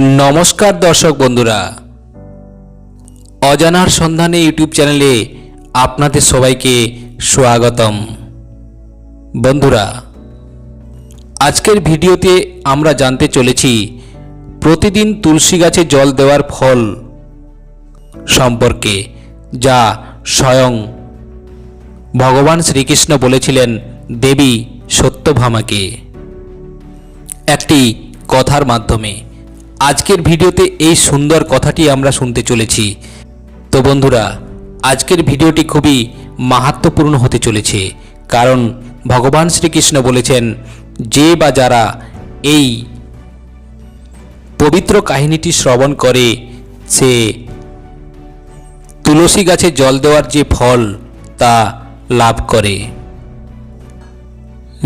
নমস্কার দর্শক বন্ধুরা, অজানার সন্ধানে ইউটিউব চ্যানেলে আপনাদের সবাইকে স্বাগতম। বন্ধুরা, আজকের ভিডিওতে আমরা জানতে চলেছি প্রতিদিন তুলসী গাছে জল দেওয়ার ফল সম্পর্কে, যা স্বয়ং ভগবান শ্রীকৃষ্ণ বলেছিলেন দেবী সত্যভামাকে একটি কথার মাধ্যমে। আজকের ভিডিওতে এই সুন্দর কথাটি আমরা শুনতে চলেছি। তো বন্ধুরা, আজকের ভিডিওটি খুবই মাহাত্ম্যপূর্ণ হতে চলেছে, কারণ ভগবান শ্রীকৃষ্ণ বলেছেন যে বা যারা এই পবিত্র কাহিনীটি শ্রবণ করে সে তুলসী গাছে জল দেওয়ার যে ফল তা লাভ করে,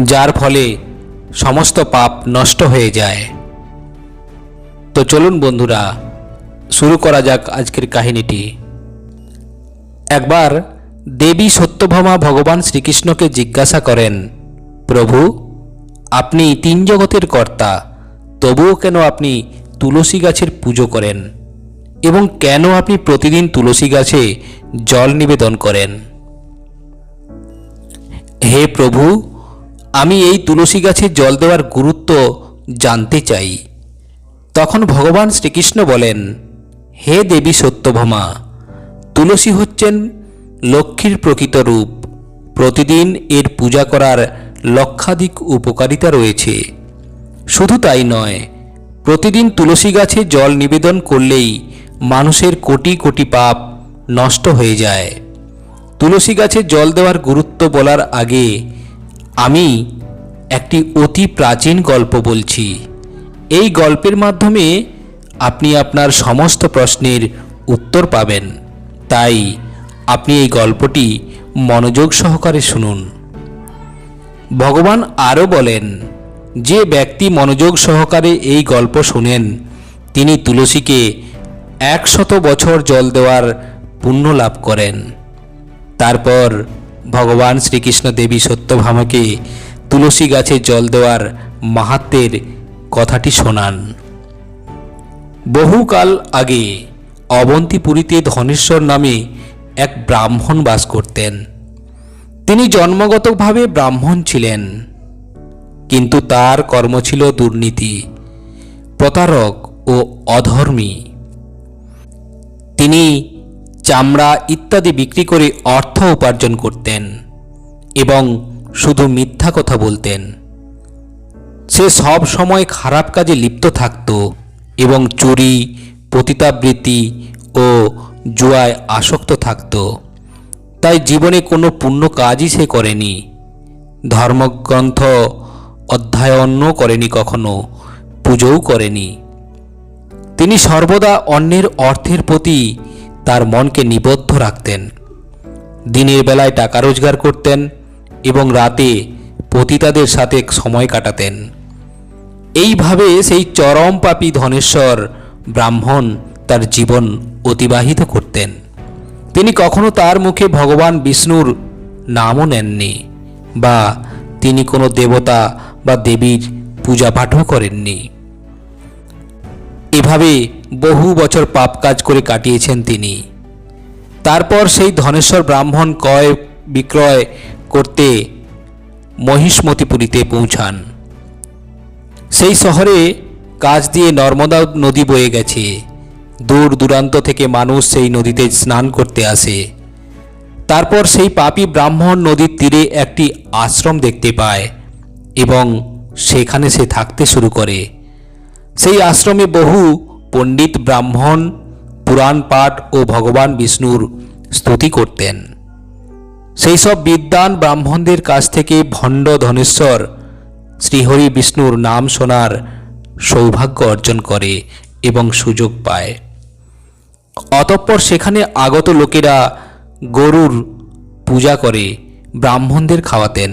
যার ফলে সমস্ত পাপ নষ্ট হয়ে যায়। তো চলুন বন্ধুরা, শুরু করা যাক আজকের কাহিনীটি। একবার দেবী সত্যভামা ভগবান শ্রীকৃষ্ণকে জিজ্ঞাসা করেন, প্রভু, আপনি তিন জগতের কর্তা, তবুও কেন আপনি তুলসী গাছের পুজো করেন এবং কেন আপনি প্রতিদিন তুলসী গাছে জল নিবেদন করেন? হে প্রভু, আমি এই তুলসী গাছে জল দেওয়ার গুরুত্ব জানতে চাই। তখন ভগবান শ্রীকৃষ্ণ বলেন, হে দেবী সত্যভামা, তুলসী হচ্ছেন লক্ষ্মীর প্রকৃত রূপ। প্রতিদিন এর পূজা করার লক্ষাধিক উপকারিতা রয়েছে। শুধু তাই নয়, প্রতিদিন তুলসী গাছে জল নিবেদন করলেই মানুষের কোটি কোটি পাপ নষ্ট হয়ে যায়। তুলসী গাছে জল দেওয়ার গুরুত্ব বলার আগে আমি একটি অতি প্রাচীন গল্প বলছি। এই গল্পের মাধ্যমে আপনি আপনার সমস্ত প্রশ্নের উত্তর পাবেন, তাই আপনি এই গল্পটি মনোযোগ সহকারে শুনুন। ভগবান আরও বলেন, যে ব্যক্তি মনোযোগ সহকারে এই গল্প শুনেন তিনি তুলসীকে 100 বছর জল দেওয়ার পুণ্য লাভ করেন। তারপর ভগবান শ্রীকৃষ্ণ দেবী সত্যভামাকে তুলসী গাছে জল দেওয়ার মাহাত্ম্যের কথাটি শোনান। বহুকাল আগে অবন্তিপুরীতে ধনেশ্বর নামে এক ব্রাহ্মণ বাস করতেন। তিনি জন্মগতভাবে ব্রাহ্মণ ছিলেন, কিন্তু তার কর্ম ছিল দুর্নীতি, প্রতারক ও অধর্মী। তিনি চামড়া ইত্যাদি বিক্রি করে অর্থ উপার্জন করতেন এবং শুধু মিথ্যা কথা বলতেন। সে সব সময় খারাপ কাজে লিপ্ত থাকত এবং চুরি, পতিতাবৃত্তি ও জুয়ায় আসক্ত থাকত। তাই জীবনে কোনো পুণ্য কাজই সে করেনি, ধর্মগ্রন্থ অধ্যয়নও করেনি, কখনো পুজোও করেনি। তিনি সর্বদা অন্যের অর্থের প্রতি তার মনকে নিবদ্ধ রাখতেন। দিনের বেলায় টাকা রোজগার করতেন এবং রাতে পতিতাদের সাথে সময় কাটাতেন। এইভাবে সেই চরম পাপী ধনেশ্বর ব্রাহ্মণ তার জীবন অতিবাহিত করতেন। তিনি কখনো তার মুখে ভগবান বিষ্ণুর নামও নেননি, বা তিনি কোনো দেবতা বা দেবীর পূজা পাঠও করেননি। এভাবে বহু বছর পাপ কাজ করে কাটিয়েছেন তিনি। তারপর সেই ধনেশ্বর ব্রাহ্মণ ক্রয় বিক্রয় করতে মহিষ্মতিপুরীতে পৌঁছান। সেই শহরে কাছ দিয়ে নর্মদা নদী বয়ে গেছে। দূর দূরান্ত থেকে মানুষ সেই নদীতে স্নান করতে আসে। তারপর সেই পাপী ব্রাহ্মণ নদীর তীরে একটি আশ্রম দেখতে পায় এবং সেখানে সে থাকতে শুরু করে। সেই আশ্রমে বহু পণ্ডিত ব্রাহ্মণ পুরাণ পাঠ ও ভগবান বিষ্ণুর স্তুতি করতেন। সেই সব বিদ্বান ব্রাহ্মণদের কাছ থেকে ভণ্ড ধনেশ্বর শ্রীহরি বিষ্ণুর নাম শোনার সৌভাগ্য অর্জন করে এবং সুযোগ পায়। অতঃপর সেখানে আগত লোকেরা গরুর পূজা করে ব্রাহ্মণদের খাওয়াতেন।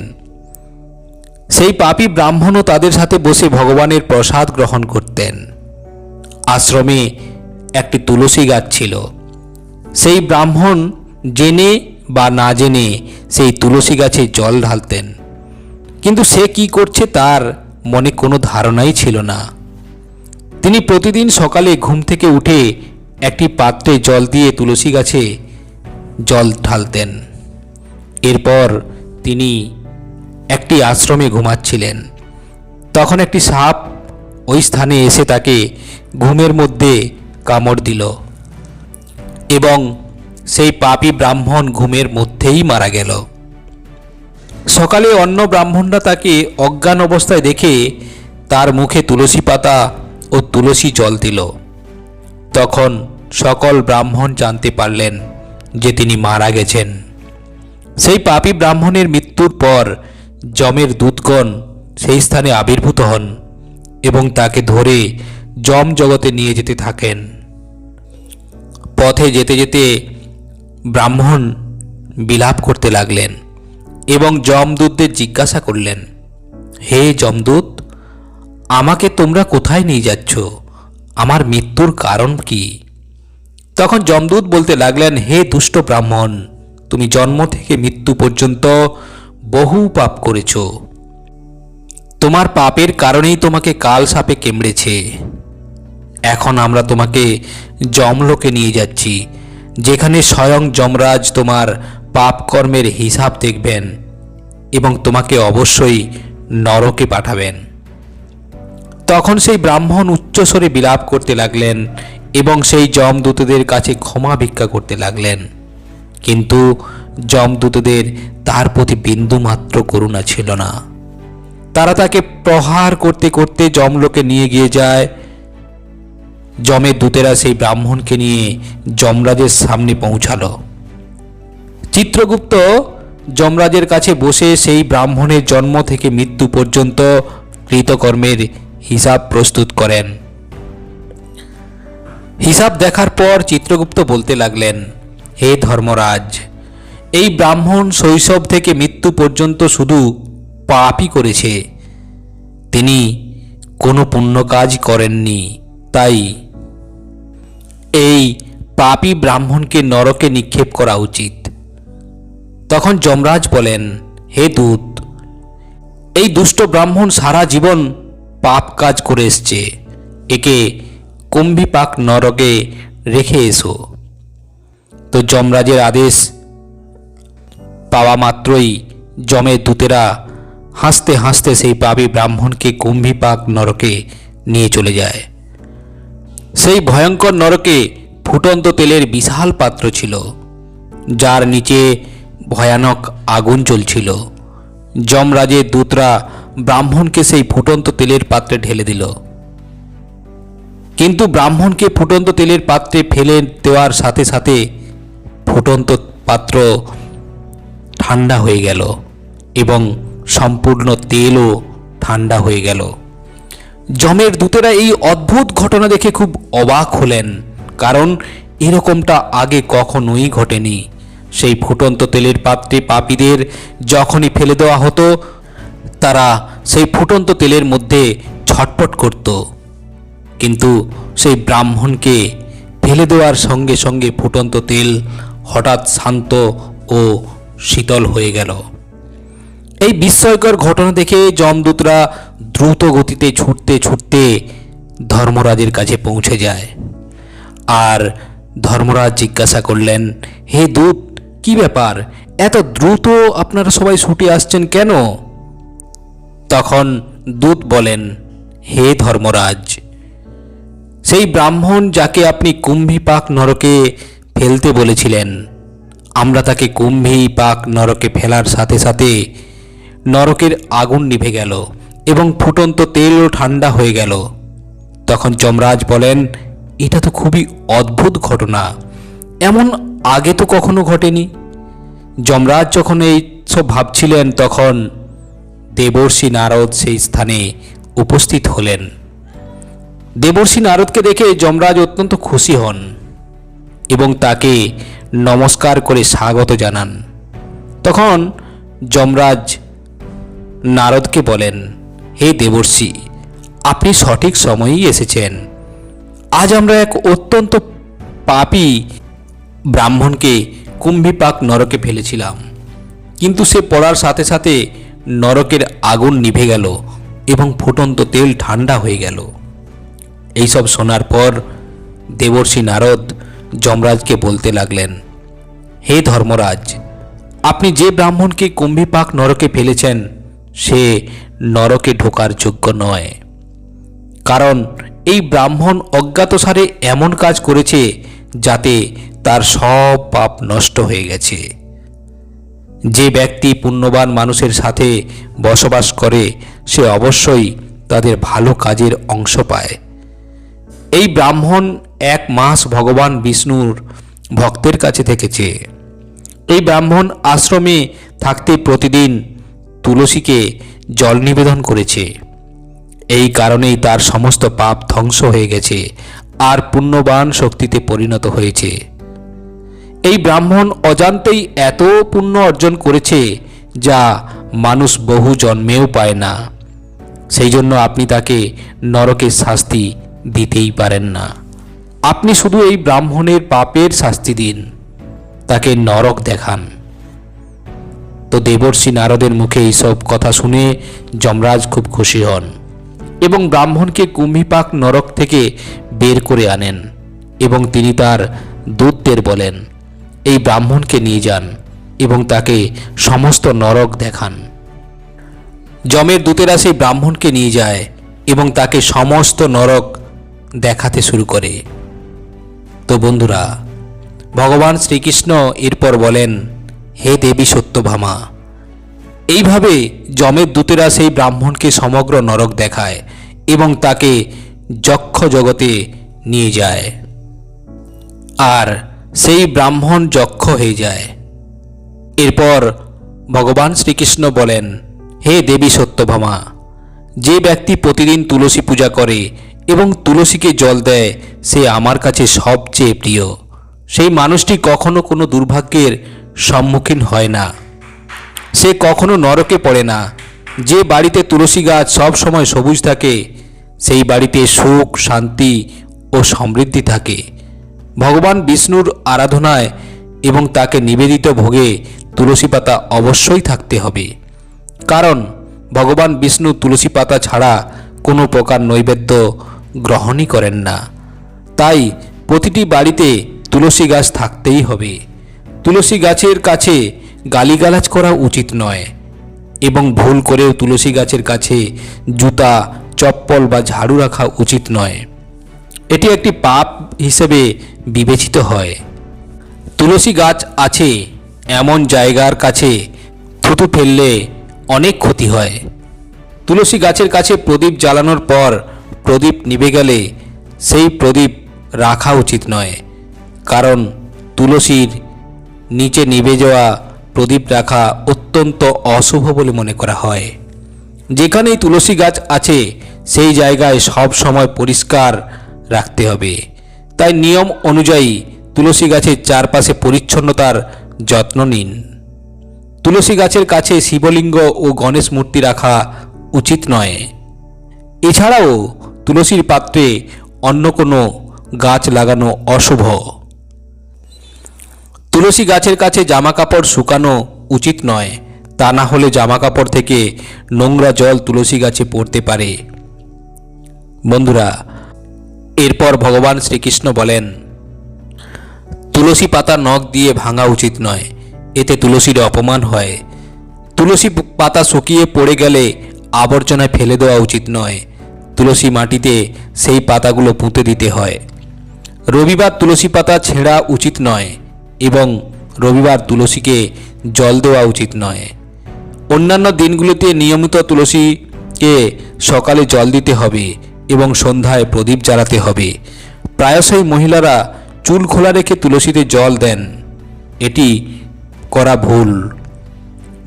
সেই পাপী ব্রাহ্মণও তাদের সাথে বসে ভগবানের প্রসাদ গ্রহণ করতেন। আশ্রমে একটি তুলসী গাছ ছিল। সেই ব্রাহ্মণ জেনে বা না জেনে সেই তুলসী গাছে জল ঢালতেন, কিন্তু সে কি করছে তার মনে কোনো ধারণাই ছিল না। তিনি প্রতিদিন সকালে ঘুম থেকে উঠে একটি পাত্রে জল দিয়ে তুলসী গাছে জল ঢালতেন। এরপর তিনি একটি আশ্রমে ঘুমাচ্ছিলেন। তখন একটি সাপ ওই স্থানে এসে তাকে ঘুমের মধ্যে কামড় দিল এবং সেই পাপী ব্রাহ্মণ ঘুমের মধ্যেই মারা গেল। সকালে অন্য ব্রাহ্মণরা তাকে অজ্ঞান অবস্থায় দেখে তার মুখে তুলসী পাতা ও তুলসী জল দিল। তখন সকল ব্রাহ্মণ জানতে পারলেন যে তিনি মারা গেছেন। সেই পাপী ব্রাহ্মণের মৃত্যুর পর যমের দূতগণ সেই স্থানে আবির্ভূত হন এবং তাকে ধরে যম জগতে নিয়ে যেতে থাকেন। পথে যেতে যেতে ব্রাহ্মণ বিলাপ করতে লাগলেন এবং যমদূতদের জিজ্ঞাসা করলেন, হে যমদূত, আমাকে তোমরা কোথায় নিয়ে যাচ্ছ? আমার মৃত্যুর কারণ কি? তখন যমদূত বলতে লাগলেন, হে দুষ্ট ব্রাহ্মণ, তুমি জন্ম থেকে মৃত্যু পর্যন্ত বহু পাপ করেছ। তোমার পাপের কারণেই তোমাকে কাল সাপে কামড়েছে। এখন আমরা তোমাকে যমলোকে নিয়ে যাচ্ছি, যেখানে স্বয়ং যমরাজ তোমার পাপ কর্মের হিসাব দেখবেন এবং তোমাকে অবশ্যই নরকে পাঠাবেন। তখন সেই ব্রাহ্মণ উচ্চস্বরে বিলাপ করতে লাগলেন এবং সেই যমদূতদের কাছে ক্ষমা ভিক্ষা করতে লাগলেন। কিন্তু যমদূতদের তার প্রতি বিন্দুমাত্র করুণা ছিল না। তারা তাকে প্রহার করতে করতে যমলোকে নিয়ে গিয়ে যায়। যমের দূতেরা সেই ব্রাহ্মণকে নিয়ে যমরাজের সামনে পৌঁছালো। চিত্রগুপ্ত যমরাজের কাছে বসে সেই ব্রাহ্মণের জন্ম থেকে মৃত্যু পর্যন্ত কৃতকর্মের হিসাব প্রস্তুত করেন। হিসাব দেখার পর চিত্রগুপ্ত বলতে লাগলেন, হে ধর্মরাজ, এই ব্রাহ্মণ শৈশব থেকে মৃত্যু পর্যন্ত শুধু পাপই করেছে। তিনি কোনো পুণ্য কাজ করেননি, তাই এই পাপী ব্রাহ্মণকে নরকে নিক্ষেপ করা উচিত। তখন যমরাজ বলেন, হে দূত, এই দুষ্ট ব্রাহ্মণ সারা জীবন পাপ কাজ করে এসছে, একে কুম্ভীপাক নরকে রেখে এসো। তো যমরাজের আদেশ পাওয়া মাত্রই যমের দূতেরা হাসতে হাসতে সেই পাপী ব্রাহ্মণকে কুম্ভীপাক নরকে নিয়ে চলে যায়। সেই ভয়ঙ্কর নরকে ফুটন্ত তেলের বিশাল পাত্র ছিল, যার নিচে ভয়ানক আগুন জ্বলছিল। যমরাজের দূতরা ব্রাহ্মণকে সেই ফুটন্ত তেলের পাত্রে ঢেলে দিল, কিন্তু ব্রাহ্মণকে ফুটন্ত তেলের পাত্রে ফেলে দেওয়ার সাথে সাথে ফুটন্ত পাত্র ঠান্ডা হয়ে গেল এবং সম্পূর্ণ তেলও ঠান্ডা হয়ে গেল। যমের দূতেরা এই অদ্ভুত ঘটনা দেখে খুব অবাক হলেন, কারণ এরকমটা আগে কখনোই ঘটেনি। সেই ফুটন্ত তেলের পাত্রে পাপীদের যখনই ফেলে দেওয়া হতো, তারা সেই ফুটন্ত তেলের মধ্যে ছটফট করত, কিন্তু সেই ব্রাহ্মণকে ফেলে দেওয়ার সঙ্গে সঙ্গে ফুটন্ত তেল হঠাৎ শান্ত ও শীতল হয়ে গেল। এই বিস্ময়কর ঘটনা দেখে যমদূতরা দ্রুত গতিতে ছুটতে ছুটতে ধর্মরাজের কাছে পৌঁছে যায়। আর ধর্মরাজ জিজ্ঞাসা করলেন, হে দূত, কি ব্যাপার, এত দ্রুত আপনারা সবাই ছুটে আসছেন কেন? তখন দূত বলেন, হে ধর্মরাজ, সেই ব্রাহ্মণ যাকে আপনি কুম্ভীপাক নরকে ফেলতে বলেছিলেন, আমরা তাকে কুম্ভীপাক নরকে ফেলার সাথে সাথে নরকের আগুন নিভে গেল এবং ফুটন্ত তেলও ঠান্ডা হয়ে গেল। তখন যমরাজ বলেন, এটা তো খুবই অদ্ভুত ঘটনা, এমন আগে তো কখনো ঘটেনি। যমরাজ যখন এই সব ভাবছিলেন, তখন দেবর্ষি নারদ সেই স্থানে উপস্থিত হলেন। দেবর্ষি নারদকে দেখে যমরাজ অত্যন্ত খুশি হন এবং তাকে নমস্কার করে স্বাগত জানান। তখন যমরাজ নারদকে বলেন, হে দেবর্ষি, আপনি সঠিক সময়েই এসেছেন। আজ আমরা এক অত্যন্ত পাপী ব্রাহ্মণকে কুম্ভীপাক নরকে ফেলেছিলাম, কিন্তু সে পড়ার সাথে সাথে নরকের আগুন নিভে গেল এবং ফুটন্ত তেল ঠান্ডা হয়ে গেল। এইসব শোনার পর দেবর্ষি নারদ যমরাজকে বলতে লাগলেন, হে ধর্মরাজ, আপনি যে ব্রাহ্মণকে কুম্ভীপাক নরকে ফেলেছেন সে নরকে ঢোকার যোগ্য নয়। কারণ এই ব্রাহ্মণ অজ্ঞাতসারে এমন কাজ করেছে যাতে তার সব পাপ নষ্ট হয়ে গেছে। যে ব্যক্তি পুণ্যবান মানুষের সাথে বসবাস করে সে অবশ্যই তাদের ভালো কাজের অংশ পায়। এই ব্রাহ্মণ 1 মাস ভগবান বিষ্ণুর ভক্তের কাছে থেকেছে। এই ব্রাহ্মণ আশ্রমে থাকতে প্রতিদিন তুলসীকে জল নিবেদন করেছে। এই কারণেই তার সমস্ত পাপ ধ্বংস হয়ে গেছে আর পুণ্যবান শক্তিতে পরিণত হয়েছে। এই ব্রাহ্মণ অজান্তেই এত পুণ্য অর্জন করেছে যা মানুষ বহু জন্মেও পায় না। সেই জন্য আপনি তাকে নরকের শাস্তি দিতেই পারেন না। আপনি শুধু এই ব্রাহ্মণের পাপের শাস্তি দিন, তাকে নরক দেখান। তো দেবর্ষি নারদের মুখে এইসব কথা শুনে যমরাজ খুব খুশি হন এবং ব্রাহ্মণকে কুম্ভীপাক নরক থেকে বের করে আনেন এবং তিনি তার দূতদের বলেন, এই ব্রাহ্মণকে নিয়ে যান এবং তাকে সমস্ত নরক দেখান। যমের দূতেরা সেই ব্রাহ্মণকে নিয়ে যায় এবং তাকে সমস্ত নরক দেখাতে শুরু করে। তো বন্ধুরা, ভগবান শ্রীকৃষ্ণ এরপর বলেন, হে দেবী সত্যভামা, এইভাবে যমের দূতেরা সেই ব্রাহ্মণকে সমগ্র নরক দেখায় এবং তাকে যক্ষ জগতে নিয়ে যায় আর সেই ব্রাহ্মণ যক্ষ হয়ে যায়। এরপর ভগবান শ্রীকৃষ্ণ বলেন, হে দেবী সত্যভামা, যে ব্যক্তি প্রতিদিন তুলসী পূজা করে এবং তুলসীকে জল দেয় সে আমার কাছে সবচেয়ে প্রিয়। সেই মানুষটি কখনো কোনো দুর্ভাগ্যের সম্মুখীন হয় না, সে কখনো নরকে পড়ে না। যে বাড়িতে তুলসী গাছ সব সময় সবুজ থাকে সেই বাড়িতে সুখ, শান্তি ও সমৃদ্ধি থাকে। ভগবান বিষ্ণুর আরাধনায় এবং তাকে নিবেদিত ভোগে তুলসী পাতা অবশ্যই থাকতে হবে, কারণ ভগবান বিষ্ণু তুলসী পাতা ছাড়া কোনো প্রকার নৈবেদ্য গ্রহণই করেন না। তাই প্রতিটি বাড়িতে তুলসী গাছ থাকতেই হবে। তুলসী গাছের কাছে গালিগালাজ করা উচিত নয় এবং ভুল করেও তুলসী গাছের কাছে জুতা, চপ্পল বা ঝাড়ু রাখা উচিত নয়। এটি একটি পাপ হিসেবে বিবেচিত হয়। তুলসী গাছ আছে এমন জায়গার কাছে থুতু ফেললে অনেক ক্ষতি হয়। তুলসী গাছের কাছে প্রদীপ জ্বালানোর পর প্রদীপ নিভে গেলে সেই প্রদীপ রাখা উচিত নয়, কারণ তুলসীর নিচে নিভে যাওয়া প্রদীপ রাখা অত্যন্ত অশুভ বলে মনে করা হয়। যেখানেই তুলসী গাছ আছে সেই জায়গায় সব সময় পরিষ্কার রাখতে হবে। তাই নিয়ম অনুযায়ী তুলসী গাছের চারপাশে পরিচ্ছন্নতার যত্ন নিন। তুলসী গাছের কাছে শিবলিঙ্গ ও গণেশ মূর্তি রাখা উচিত নয়। এছাড়াও তুলসীর পাত্রে অন্য কোনো গাছ লাগানো অশুভ। তুলসী গাছের কাছে জামা কাপড় শুকানো উচিত নয়, তা না হলে জামা কাপড় থেকে নোংরা জল তুলসী গাছে পড়তে পারে। বন্ধুরা, এরপর ভগবান শ্রীকৃষ্ণ বলেন, তুলসী পাতা নখ দিয়ে ভাঙা উচিত নয়, এতে তুলসীর অপমান হয়। তুলসী পাতা শুকিয়ে পড়ে গেলে আবর্জনায় ফেলে দেওয়া উচিত নয়। তুলসী মাটিতে সেই পাতাগুলো পুঁতে দিতে হয়। রবিবার তুলসী পাতা ছেঁড়া উচিত নয় এবং রবিবার তুলসীকে জল দেওয়া উচিত নয়। অন্যান্য দিনগুলিতে নিয়মিত তুলসীকে সকালে জল দিতে হবে এবং সন্ধ্যায় প্রদীপ জ্বালাতে হবে। প্রায়শই মহিলারা চুল খোলা রেখে তুলসীতে জল দেন, এটি করা ভুল।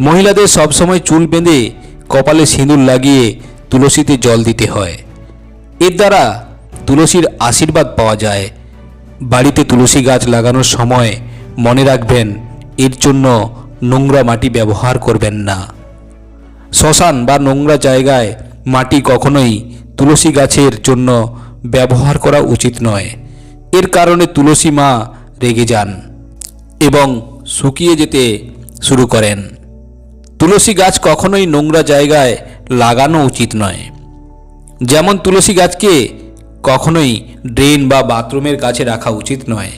মহিলাদের সবসময় চুল বেঁধে কপালে সিঁদুর লাগিয়ে তুলসীতে জল দিতে হয়। এর দ্বারা তুলসীর আশীর্বাদ পাওয়া যায়। বাড়িতে তুলসী গাছ লাগানোর সময় মনে রাখবেন, এর জন্য নোংরা মাটি ব্যবহার করবেন না। শ্মশান বা নোংরা জায়গায় মাটি কখনোই তুলসী গাছের জন্য ব্যবহার করা উচিত নয়। এর কারণে তুলসী মা রেগে যান এবং শুকিয়ে যেতে শুরু করেন। তুলসী গাছ কখনোই নোংরা জায়গায় লাগানো উচিত নয়। যেমন তুলসী গাছকে কখনোই ড্রেন বা বাথরুমের কাছে রাখা উচিত নয়।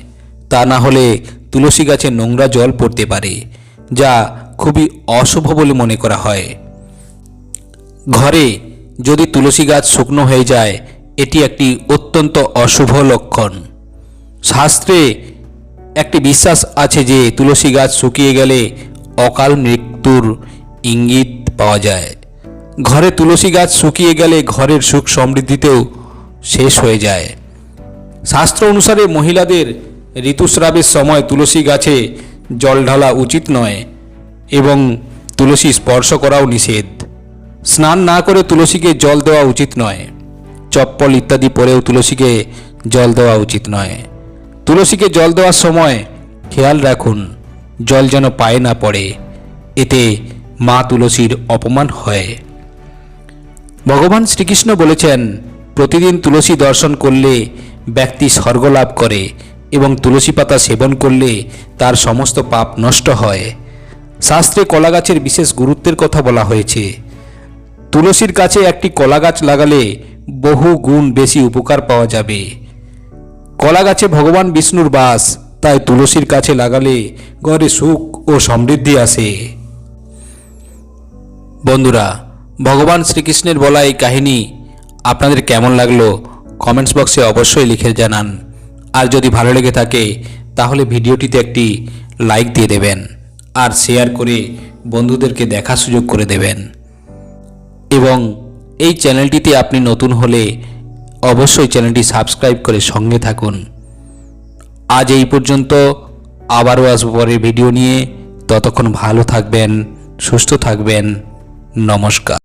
তা না হলে তুলসী গাছে নোংরা জল পড়তে পারে, যা খুবই অশুভ বলে মনে করা হয়। ঘরে যদি তুলসী গাছ শুকনো হয়ে যায়, এটি একটি অত্যন্ত অশুভ লক্ষণ। শাস্ত্রে একটি বিশ্বাস আছে যে তুলসী গাছ শুকিয়ে গেলে অকাল মৃত্যুর ইঙ্গিত পাওয়া যায়। ঘরে তুলসী গাছ শুকিয়ে গেলে ঘরের সুখ সমৃদ্ধিতেও শেষ হয়ে যায়। শাস্ত্র অনুসারে মহিলাদের ঋতুস্রাবের সময় তুলসী গাছে জল ঢালা উচিত নয় এবং তুলসী স্পর্শ করাও নিষেধ। স্নান না করে তুলসীকে জল দেওয়া উচিত নয়। চপ্পল ইত্যাদি পরেও তুলসীকে জল দেওয়া উচিত নয়। তুলসীকে জল দেওয়ার সময় খেয়াল রাখুন জল যেন পায়ে না পড়ে, এতে মা তুলসীর অপমান হয়। ভগবান শ্রীকৃষ্ণ বলেছেন, প্রতিদিন তুলসী দর্শন করলে ব্যক্তি স্বর্গ লাভ করে এবং তুলসী পাতা সেবন করলে তার সমস্ত পাপ নষ্ট হয়। শাস্ত্রে কলা গাছের বিশেষ গুরুত্বের কথা বলা হয়েছে। তুলসীর কাছে একটি কলা গাছ লাগালে বহু গুণ বেশি উপকার পাওয়া যাবে। কলা গাছে ভগবান বিষ্ণুর বাস, তাই তুলসীর কাছে লাগালে ঘরে সুখ ও সমৃদ্ধি আসে। বন্ধুরা, ভগবান শ্রীকৃষ্ণের বলা এই কাহিনী আপনাদের কেমন লাগলো কমেন্টস বক্সে অবশ্যই লিখে জানান। আর যদি ভালো লেগে থাকে তাহলে ভিডিওটিতে একটি লাইক দিয়ে দেবেন আর শেয়ার করে বন্ধুদেরকে দেখার সুযোগ করে দেবেন। এবং এই চ্যানেলটিতে আপনি নতুন হলে অবশ্যই চ্যানেলটি সাবস্ক্রাইব করে সঙ্গে থাকুন। আজ এই পর্যন্ত, আবারও আসবো পরের ভিডিও নিয়ে। ততক্ষণ ভালো থাকবেন, সুস্থ থাকবেন। নমস্কার।